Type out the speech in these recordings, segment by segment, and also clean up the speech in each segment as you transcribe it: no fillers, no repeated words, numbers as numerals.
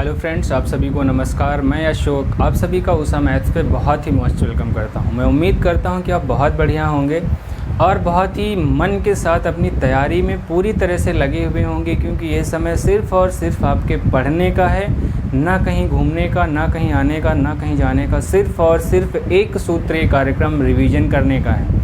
Hello friends, आप सभी को नमस्कार। मैं अशोक आप सभी का उषा मैथ्स पे बहुत ही मोस्ट वेलकम करता हूं। मैं उम्मीद करता हूं कि आप बहुत बढ़िया होंगे और बहुत ही मन के साथ अपनी तैयारी में पूरी तरह से लगे हुए होंगे, क्योंकि ये समय सिर्फ़ और सिर्फ आपके पढ़ने का है, ना कहीं घूमने का, ना कहीं आने का, ना कहीं जाने का। सिर्फ़ और सिर्फ एक सूत्रीय कार्यक्रम रिवीजन करने का है।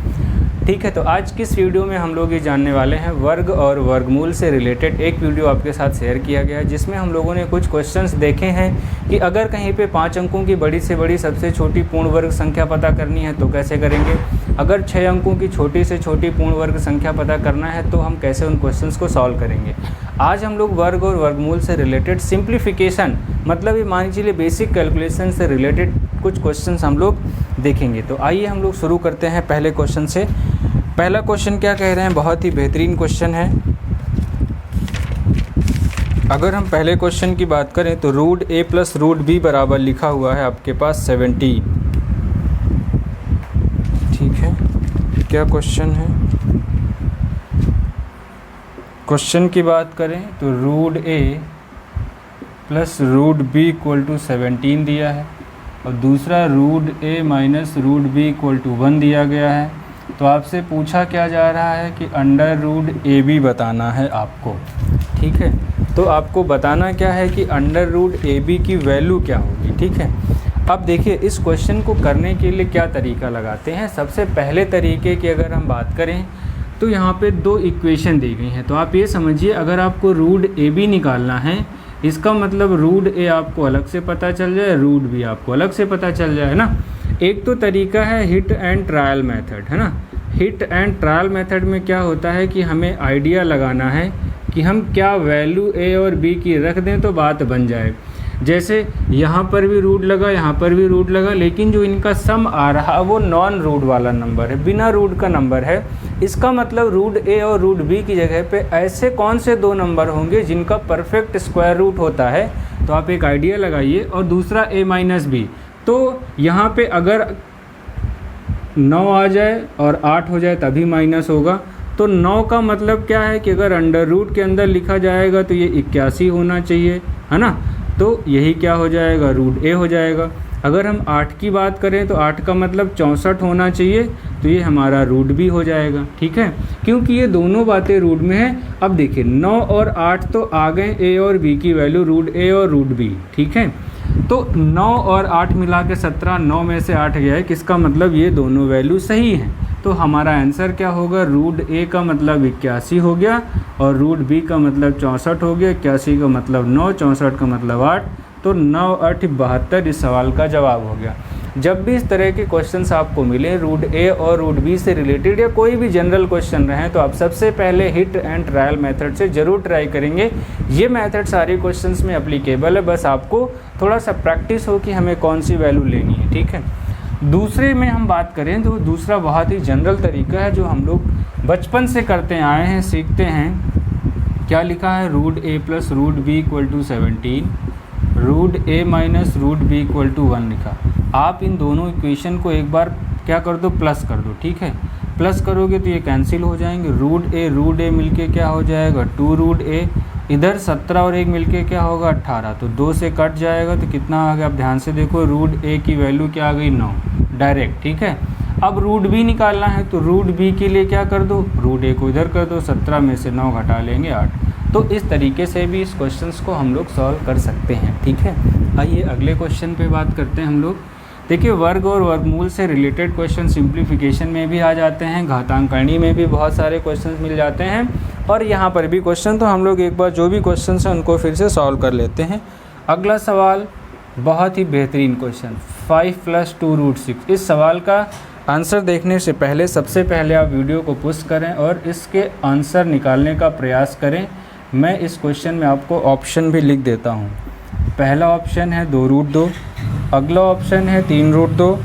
ठीक है, तो आज किस वीडियो में हम लोग ये जानने वाले हैं, वर्ग और वर्गमूल से रिलेटेड एक वीडियो आपके साथ शेयर किया गया है, जिसमें हम लोगों ने कुछ क्वेश्चंस देखे हैं कि अगर कहीं पे 5 अंकों की बड़ी से बड़ी सबसे छोटी पूर्ण वर्ग संख्या पता करनी है तो कैसे करेंगे, अगर 6 अंकों की छोटी से छोटी पूर्ण वर्ग संख्या पता करना है तो हम कैसे उन क्वेश्चंस को सॉल्व करेंगे। आज हम लोग वर्ग और वर्गमूल से रिलेटेड सिंप्लीफिकेशन, मतलब ये मान लीजिए बेसिक कैलकुलेशन से रिलेटेड कुछ क्वेश्चंस हम लोग देखेंगे। तो आइए हम लोग शुरू करते हैं पहले क्वेश्चन से। पहला क्वेश्चन क्या कह रहे हैं, बहुत ही बेहतरीन क्वेश्चन है। अगर हम पहले क्वेश्चन की बात करें तो root A plus root B बराबर लिखा हुआ है आपके पास 17। ठीक है, क्या क्वेश्चन है। क्वेश्चन की बात करें तो root A plus root B equal to 17 दिया है और दूसरा root A minus root B equal to 1 दिया गया है। तो आपसे पूछा क्या जा रहा है कि अंडर रूट ए बी बताना है आपको। ठीक है, तो आपको बताना क्या है कि अंडर रूट ए बी की वैल्यू क्या होगी। ठीक है, अब देखिए इस क्वेश्चन को करने के लिए क्या तरीका लगाते हैं। सबसे पहले तरीके की अगर हम बात करें तो यहाँ पे 2 इक्वेशन दी गई हैं। तो आप ये समझिए, अगर आपको रूट ए बी निकालना है, इसका मतलब रूट ए आपको अलग से पता चल जाए, रूट बी आपको अलग से पता चल जाए ना। एक तो तरीका है हिट एंड ट्रायल मेथड, है ना। हिट एंड ट्रायल मेथड में क्या होता है कि हमें आइडिया लगाना है कि हम क्या वैल्यू ए और बी की रख दें तो बात बन जाए। जैसे यहाँ पर भी रूट लगा, यहाँ पर भी रूट लगा, लेकिन जो इनका सम आ रहा वो नॉन रूट वाला नंबर है, बिना रूट का नंबर है। इसका मतलब रूट ए और रूट बी की जगह पे ऐसे कौन से 2 नंबर होंगे जिनका परफेक्ट स्क्वायर रूट होता है। तो आप एक आइडिया लगाइए। और दूसरा ए माइनस बी, तो यहाँ पे अगर 9 आ जाए और 8 हो जाए तभी माइनस होगा। तो 9 का मतलब क्या है कि अगर अंडर रूट के अंदर लिखा जाएगा तो ये 81 होना चाहिए, है ना। तो यही क्या हो जाएगा, रूट ए हो जाएगा। अगर हम 8 की बात करें तो 8 का मतलब 64 होना चाहिए, तो ये हमारा रूट बी हो जाएगा। ठीक है, क्योंकि ये दोनों बातें रूट में हैं। अब देखिए 9 और 8 तो आ गए ए और बी की वैल्यू, रूट ए और रूट बी। ठीक है, तो 9 और 8 मिला के 17, 9 में से 8 गया है, किसका मतलब ये दोनों वैल्यू सही हैं। तो हमारा आंसर क्या होगा, रूट ए का मतलब 81 हो गया और रूट बी का मतलब 64 हो गया। 81 का मतलब 9, 64 का मतलब 8, तो 9 8 72 इस सवाल का जवाब हो गया। जब भी इस तरह के क्वेश्चंस आपको मिले रूट ए और रूट बी से रिलेटेड या कोई भी जनरल क्वेश्चन रहे, तो आप सबसे पहले हिट एंड ट्रायल मेथड से ज़रूर ट्राई करेंगे। ये मेथड सारे क्वेश्चंस में एप्लीकेबल है, बस आपको थोड़ा सा प्रैक्टिस हो कि हमें कौन सी वैल्यू लेनी है। ठीक है, दूसरे में हम बात करें तो दूसरा बहुत ही जनरल तरीका है जो हम लोग बचपन से करते आए हैं, सीखते हैं। क्या लिखा है, root A plus root B equal to 17, root A minus root B equal to 1 लिखा। आप इन दोनों इक्वेशन को एक बार क्या कर दो, प्लस कर दो। ठीक है, प्लस करोगे तो ये कैंसिल हो जाएंगे। रूट ए मिलके क्या हो जाएगा, 2 रूट ए। इधर 17 और 1 मिलके क्या होगा, 18। तो 2 से कट जाएगा तो कितना आ गया, आप ध्यान से देखो, रूट ए की वैल्यू क्या आ गई, 9 डायरेक्ट। ठीक है, अब रूट बी निकालना है तो रूट बी के लिए क्या कर दो, रूट ए को इधर कर दो, 17 में से 9 घटा लेंगे 8। तो इस तरीके से भी इस क्वेश्चंस को हम लोग सॉल्व कर सकते हैं। ठीक है, आइए अगले क्वेश्चन पे बात करते हैं हम लोग। देखिए वर्ग और वर्गमूल से रिलेटेड क्वेश्चन सिंप्लीफिकेशन में भी आ जाते हैं, घातांकरणी में भी बहुत सारे क्वेश्चन मिल जाते हैं और यहाँ पर भी क्वेश्चन। तो हम लोग एक बार जो भी क्वेश्चन हैं उनको फिर से सॉल्व कर लेते हैं। अगला सवाल बहुत ही बेहतरीन क्वेश्चन, 5 + 2 रूट 6। इस सवाल का आंसर देखने से पहले सबसे पहले आप वीडियो को पुश करें और इसके आंसर निकालने का प्रयास करें। मैं इस क्वेश्चन में आपको ऑप्शन भी लिख देता हूँ। पहला ऑप्शन है 2 रूट 2, अगला ऑप्शन है 3 रूट 2,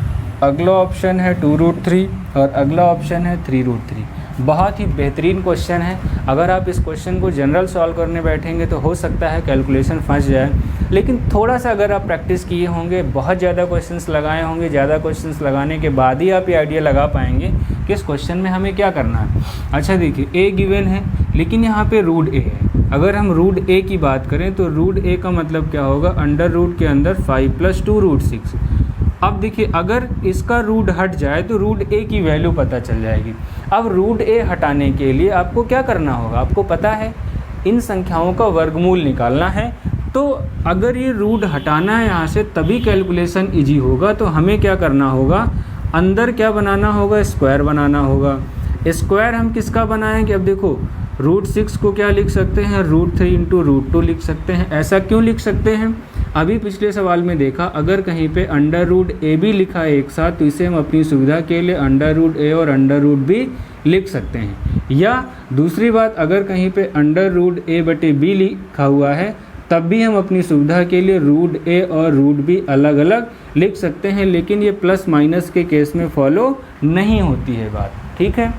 अगला ऑप्शन है 2 रूट 3 और अगला ऑप्शन है 3 रूट 3। बहुत ही बेहतरीन क्वेश्चन है। अगर आप इस क्वेश्चन को जनरल सॉल्व करने बैठेंगे तो हो सकता है कैलकुलेशन फंस जाए, लेकिन थोड़ा सा अगर आप प्रैक्टिस किए होंगे, बहुत ज़्यादा क्वेश्चंस लगाए होंगे, ज़्यादा क्वेश्चंस लगाने के बाद ही आप ये आइडिया लगा पाएंगे कि इस क्वेश्चन में हमें क्या करना है। अच्छा देखिए, ए गिवन है लेकिन यहाँ पे रूट ए है, अगर हम रूट ए की बात करें तो रूट ए का मतलब क्या होगा, अंडर रूट के अंदर 5 + 2 √6। अब देखिए अगर इसका रूट हट जाए तो रूट ए की वैल्यू पता चल जाएगी। अब रूट ए हटाने के लिए आपको क्या करना होगा, आपको पता है इन संख्याओं का वर्गमूल निकालना है। तो अगर ये रूट हटाना है यहाँ से तभी कैलकुलेशन इजी होगा। तो हमें क्या करना होगा, अंदर क्या बनाना होगा, स्क्वायर बनाना होगा। स्क्वायर हम किसका बनाएंगे, अब देखो √6 को क्या लिख सकते हैं, √3 × √2 लिख सकते हैं। ऐसा क्यों लिख सकते हैं, अभी पिछले सवाल में देखा अगर कहीं पे अंडर रूट ए भी लिखा है एक साथ तो इसे हम अपनी सुविधा के लिए अंडर रूट ए और अंडर रूट बी लिख सकते हैं। या दूसरी बात, अगर कहीं पे अंडर रूट a/b लिखा हुआ है तब भी हम अपनी सुविधा के लिए रूट ए और रूट बी अलग अलग लिख सकते हैं, लेकिन ये प्लस माइनस के केस में फॉलो नहीं होती है बात, ठीक है।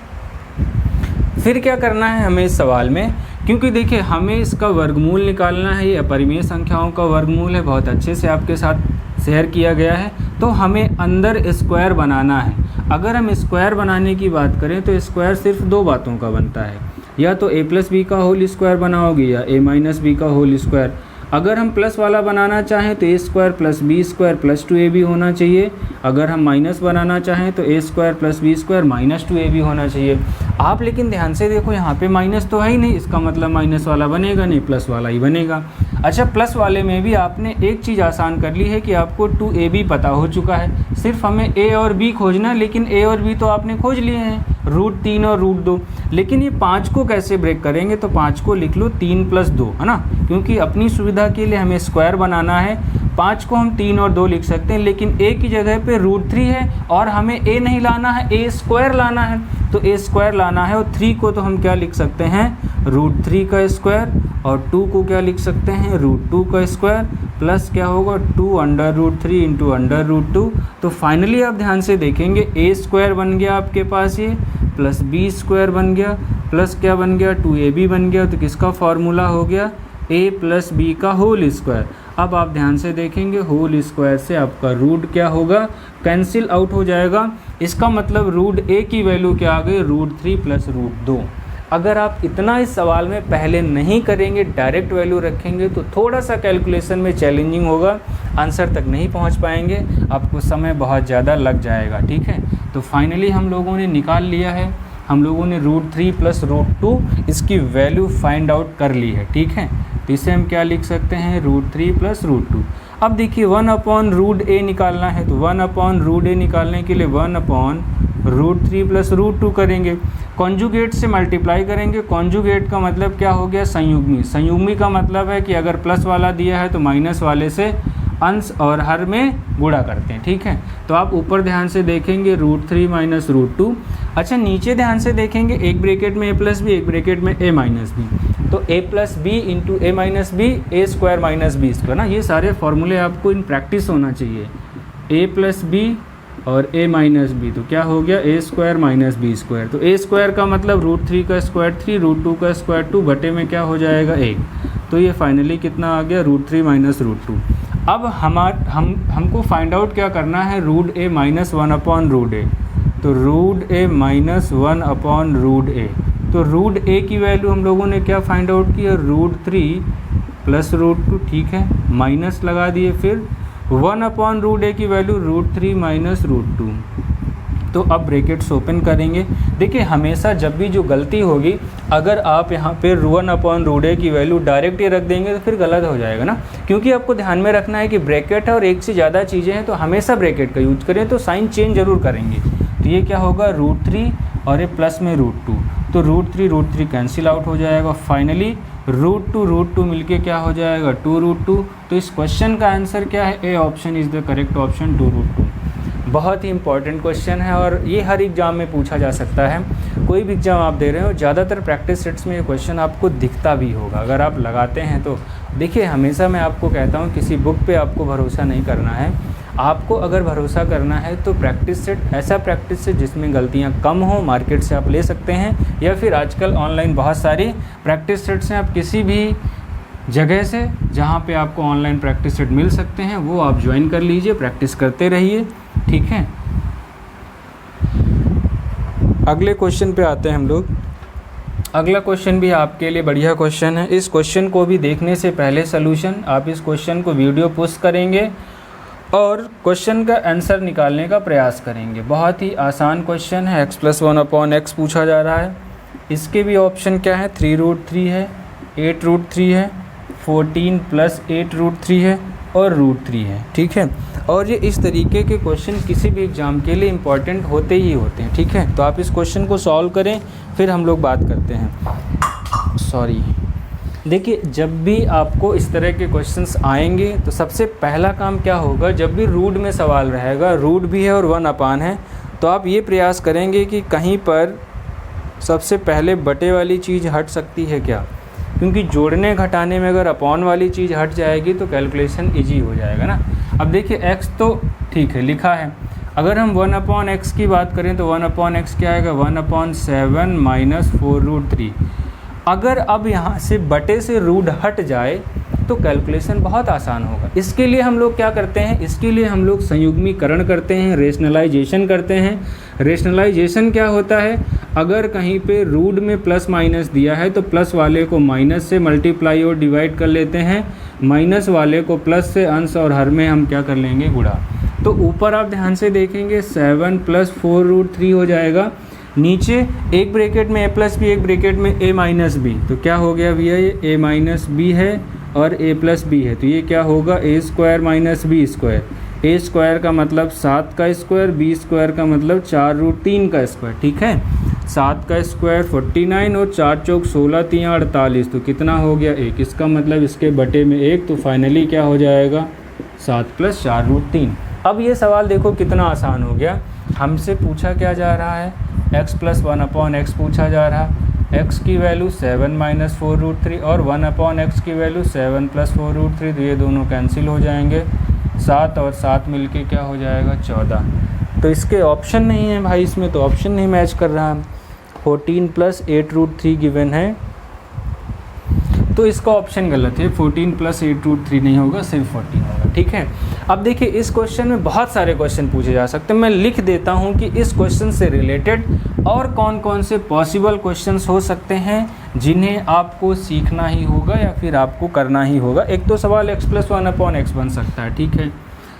फिर क्या करना है हमें इस सवाल में, क्योंकि देखिए हमें इसका वर्गमूल निकालना है, ये अपरिमेय संख्याओं का वर्गमूल है, बहुत अच्छे से आपके साथ शेयर किया गया है। तो हमें अंदर स्क्वायर बनाना है। अगर हम स्क्वायर बनाने की बात करें तो स्क्वायर सिर्फ दो बातों का बनता है, या तो a + b का होल स्क्वायर बनाओगे या a - b का होल स्क्वायर। अगर हम प्लस वाला बनाना चाहें तो a² + b² + 2ab होना चाहिए। अगर हम माइनस बनाना चाहें तो a² + b² - 2ab होना चाहिए। आप लेकिन ध्यान से देखो यहाँ पे माइनस तो है ही नहीं, इसका मतलब माइनस वाला बनेगा नहीं, प्लस वाला ही बनेगा। अच्छा, प्लस वाले में भी आपने एक चीज़ आसान कर ली है कि आपको 2ab पता हो चुका है, सिर्फ हमें a और b खोजना, लेकिन a और b तो आपने खोज लिए हैं, √3 और √2। लेकिन ये 5 को कैसे ब्रेक करेंगे, तो 5 को लिख लो 3 + 2, है ना, क्योंकि अपनी सुविधा के लिए हमें स्क्वायर बनाना है। 5 को हम 3 और 2 लिख सकते हैं, लेकिन a की जगह पे √3 है और हमें a नहीं लाना है, a² लाना है। तो a² लाना है और 3 को तो हम क्या लिख सकते हैं, √3 का स्क्वायर, और 2 को क्या लिख सकते हैं, √2 का स्क्वायर, प्लस क्या होगा 2 √3 × √2। तो फाइनली आप ध्यान से देखेंगे a² बन गया आपके पास ये, प्लस b² बन गया, प्लस क्या बन गया 2ab बन गया। तो किसका फॉर्मूला हो गया, a + b का होल स्क्वायर। अब आप ध्यान से देखेंगे होल स्क्वायर से आपका रूट क्या होगा, कैंसिल आउट हो जाएगा। इसका मतलब रूट a की वैल्यू क्या आ गई, √3 + √2। अगर आप इतना इस सवाल में पहले नहीं करेंगे, डायरेक्ट वैल्यू रखेंगे, तो थोड़ा सा कैलकुलेशन में चैलेंजिंग होगा, आंसर तक नहीं पहुंच पाएंगे, आपको समय बहुत ज़्यादा लग जाएगा, ठीक है। तो फाइनली हम लोगों ने निकाल लिया है, हम लोगों ने √3 + √2 इसकी वैल्यू फाइंड आउट कर ली है, ठीक है। तो इसे हम क्या लिख सकते हैं, √3 + √2। अब देखिए 1/√a निकालना है, तो 1/√a निकालने के लिए 1/√3 + √2 करेंगे, कॉन्जुगेट से मल्टीप्लाई करेंगे। कॉन्जुगेट का मतलब क्या हो गया, संयुग्मी। संयुग्मी का मतलब है कि अगर प्लस वाला दिया है तो माइनस वाले से अंश और हर में गुणा करते हैं, ठीक है। तो आप ऊपर ध्यान से देखेंगे √3 - √2। अच्छा, नीचे ध्यान से देखेंगे, एक ब्रैकेट में a + b, एक ब्रैकेट में a - b। तो a + b × a - b, a² - b², ना, ये सारे फॉर्मूले आपको इन प्रैक्टिस होना चाहिए। a + b और a - b, तो क्या हो गया a² - b²। तो a² का मतलब √3 का स्क्वायर 3, √2 का स्क्वायर 2, बटे में क्या हो जाएगा 1। तो ये फाइनली कितना आ गया, √3 - √2। अब हमको फाइंड आउट क्या करना है, √a - 1/√a। तो √a - 1/√a। तो √a की वैल्यू हम लोगों ने क्या फाइंड आउट की है, √3 + √2, ठीक है, माइनस लगा दिए, फिर 1/√a की वैल्यू √3 - √2। तो अब ब्रैकेट्स ओपन करेंगे। देखिए हमेशा जब भी जो गलती होगी, अगर आप यहाँ पे 1/√a की वैल्यू डायरेक्ट ही रख देंगे तो फिर गलत हो जाएगा ना, क्योंकि आपको ध्यान में रखना है कि ब्रैकेट है और एक से ज़्यादा चीज़ें हैं, तो हमेशा ब्रैकेट का यूज करें, तो साइन चेंज जरूर करेंगे। तो ये क्या होगा, √3 और ये प्लस में √2, तो √3 कैंसिल आउट हो जाएगा। फाइनली √2 मिलके क्या हो जाएगा, 2√2। तो इस क्वेश्चन का आंसर क्या है, A option is the correct option, 2√2। बहुत ही इंपॉर्टेंट क्वेश्चन है और ये हर एग्ज़ाम में पूछा जा सकता है। कोई भी एग्ज़ाम आप दे रहे हो, ज़्यादातर प्रैक्टिस सेट्स में ये क्वेश्चन आपको दिखता भी होगा, अगर आप लगाते हैं तो। देखिए हमेशा मैं आपको कहता हूँ किसी बुक पे आपको भरोसा नहीं करना है, आपको अगर भरोसा करना है तो प्रैक्टिस सेट, ऐसा प्रैक्टिस सेट जिसमें गलतियाँ कम हो, मार्केट से आप ले सकते हैं, या फिर आजकल ऑनलाइन बहुत सारी प्रैक्टिस सेट्स हैं, आप किसी भी जगह से जहाँ पे आपको ऑनलाइन प्रैक्टिस सेट मिल सकते हैं वो आप ज्वाइन कर लीजिए, प्रैक्टिस करते रहिए, ठीक है। अगले क्वेश्चन पे आते हैं हम लोग। अगला क्वेश्चन भी आपके लिए बढ़िया क्वेश्चन है। इस क्वेश्चन को भी देखने से पहले सॉल्यूशन आप इस क्वेश्चन को वीडियो पुश करेंगे और क्वेश्चन का आंसर निकालने का प्रयास करेंगे। बहुत ही आसान क्वेश्चन है, x+1/x पूछा जा रहा है। इसके भी ऑप्शन क्या है, 3√3 है, 8√3 है, 14 + 8√3 है और √3 है। ठीक है, और ये इस तरीके के क्वेश्चन किसी भी एग्ज़ाम के लिए इम्पॉर्टेंट होते ही होते हैं। ठीक है, तो आप इस क्वेश्चन को सॉल्व करें, फिर हम लोग बात करते हैं। सॉरी, देखिए जब भी आपको इस तरह के क्वेश्चंस आएंगे तो सबसे पहला काम क्या होगा, जब भी रूट में सवाल रहेगा, रूट भी है और 1/, है, तो आप ये प्रयास करेंगे कि कहीं पर सबसे पहले बटे वाली चीज़ हट सकती है क्या, क्योंकि जोड़ने घटाने में अगर अपॉन वाली चीज़ हट जाएगी तो कैलकुलेशन ईजी हो जाएगा ना। अब देखिए x तो ठीक है लिखा है, अगर हम 1/x की बात करें तो 1/x क्या आएगा, 1/7 - 4√3। अगर अब यहाँ से बटे से रूट हट जाए तो कैलकुलेशन बहुत आसान होगा। इसके लिए हम लोग क्या करते हैं, इसके लिए हम लोग संयुग्मीकरण करते हैं, रेशनलाइजेशन करते हैं। रेशनलाइजेशन क्या होता है, अगर कहीं पे रूट में प्लस माइनस दिया है तो प्लस वाले को माइनस से मल्टीप्लाई और डिवाइड कर लेते हैं, माइनस वाले को प्लस से अंश और हर में हम क्या कर लेंगे, गुणा। तो ऊपर आप ध्यान से देखेंगे 7 + 4√3 हो जाएगा। नीचे एक ब्रैकेट में a+b, एक ब्रैकेट में a-b, तो क्या हो गया भैया, ये a-b है और a+b है, तो ये क्या होगा, a² - b²। a² का मतलब 7 का स्क्वायर, b² का मतलब 4√3 का स्क्वायर। ठीक है, 7 का स्क्वायर 49 और 4 चौक 16, 3 48, तो कितना हो गया, 1। इसका मतलब इसके बटे में 1, तो फाइनली क्या हो जाएगा, 7 + 4√3। अब ये सवाल देखो कितना आसान हो गया। हमसे पूछा क्या जा रहा है, x+1/x पूछा जा रहा है। x की वैल्यू 7 - 4√3 और 1/x की वैल्यू 7 + 4√3, तो ये दोनों कैंसिल हो जाएंगे। 7 और 7 मिलके क्या हो जाएगा, 14। तो इसके ऑप्शन नहीं है भाई, इसमें तो ऑप्शन नहीं मैच कर रहा है। 14 + 8√3 गिवन है, तो इसका ऑप्शन गलत है। 14 + 8√3 नहीं होगा, सिर्फ 14 होगा। ठीक है, अब देखिए इस क्वेश्चन में बहुत सारे क्वेश्चन पूछे जा सकते हैं। मैं लिख देता हूं कि इस क्वेश्चन से रिलेटेड और कौन कौन से पॉसिबल क्वेश्चंस हो सकते हैं जिन्हें आपको सीखना ही होगा या फिर आपको करना ही होगा। एक तो सवाल x+1/x बन सकता है, ठीक है,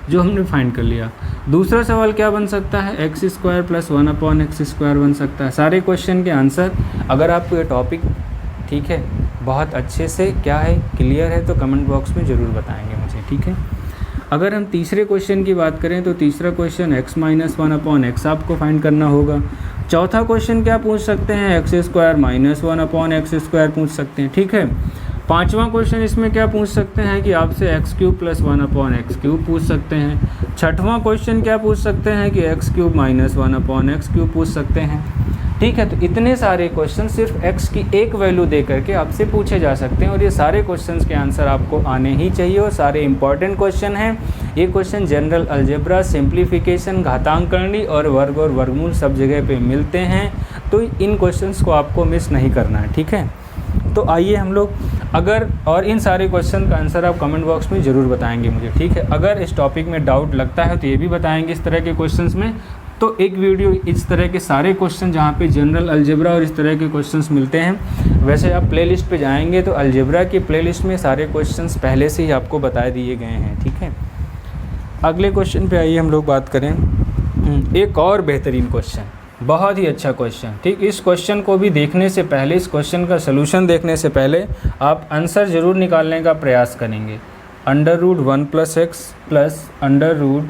जो हमने फाइंड कर लिया। दूसरा सवाल क्या बन सकता है, x² + 1/x² बन सकता है। सारे क्वेश्चन के आंसर, अगर आपको ये टॉपिक ठीक है बहुत अच्छे से क्या है क्लियर है तो कमेंट बॉक्स में ज़रूर बताएंगे मुझे। ठीक है, अगर हम तीसरे क्वेश्चन की बात करें तो तीसरा क्वेश्चन x - 1/x आपको फाइंड करना होगा। चौथा क्वेश्चन क्या पूछ सकते हैं, x² - 1/x² पूछ सकते हैं। ठीक है, पांचवा क्वेश्चन इसमें क्या पूछ सकते हैं कि आपसे x³ + 1/x³ पूछ सकते हैं। छठवां क्वेश्चन क्या पूछ सकते हैं कि x³ - 1/x³ पूछ सकते हैं। ठीक है, तो इतने सारे क्वेश्चन सिर्फ x की एक वैल्यू दे करके आपसे पूछे जा सकते हैं और ये सारे क्वेश्चंस के आंसर आपको आने ही चाहिए और सारे इंपॉर्टेंट क्वेश्चन हैं। ये क्वेश्चन जनरल अलजेब्रा, सिंप्लीफिकेशन, घातांकरणी और वर्ग और वर्गमूल सब जगह पे मिलते हैं, तो इन क्वेश्चंस को आपको मिस नहीं करना है। ठीक है, तो आइए हम लोग अगर और इन सारे क्वेश्चन का आंसर आप कमेंट बॉक्स में ज़रूर बताएंगे मुझे। ठीक है, अगर इस टॉपिक में डाउट लगता है तो ये भी बताएंगे इस तरह के क्वेश्चंस में। तो एक वीडियो इस तरह के सारे क्वेश्चन जहाँ पे जनरल अलजेब्रा और इस तरह के क्वेश्चंस मिलते हैं, वैसे आप प्लेलिस्ट पे जाएंगे तो अलजेब्रा की प्लेलिस्ट में सारे क्वेश्चंस पहले से ही आपको बता दिए गए हैं। ठीक है, अगले क्वेश्चन पे आइए हम लोग बात करें। एक और बेहतरीन क्वेश्चन, बहुत ही अच्छा क्वेश्चन। ठीक, इस क्वेश्चन को भी देखने से पहले, इस क्वेश्चन का सलूशन देखने से पहले आप आंसर ज़रूर निकालने का प्रयास करेंगे। √1 + x प्लस √1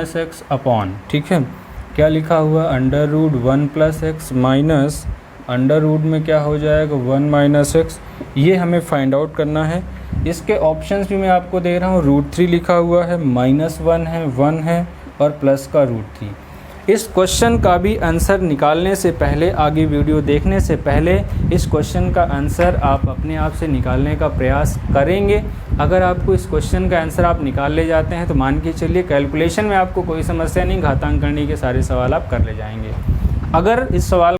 - x अपॉन, ठीक है, क्या लिखा हुआ, √1 + x माइनस अंडर में क्या हो जाएगा 1 - x। ये हमें फाइंड आउट करना है। इसके ऑप्शंस भी मैं आपको दे रहा हूँ। √3 लिखा हुआ है, -1 है, 1 है और प्लस का √3। इस क्वेश्चन का भी आंसर निकालने से पहले, आगे वीडियो देखने से पहले इस क्वेश्चन का आंसर आप अपने आप से निकालने का प्रयास करेंगे। अगर आपको इस क्वेश्चन का आंसर आप निकाल ले जाते हैं तो मान के चलिए कैलकुलेशन में आपको कोई समस्या नहीं, घातांकरणी के सारे सवाल आप कर ले जाएंगे। अगर इस सवाल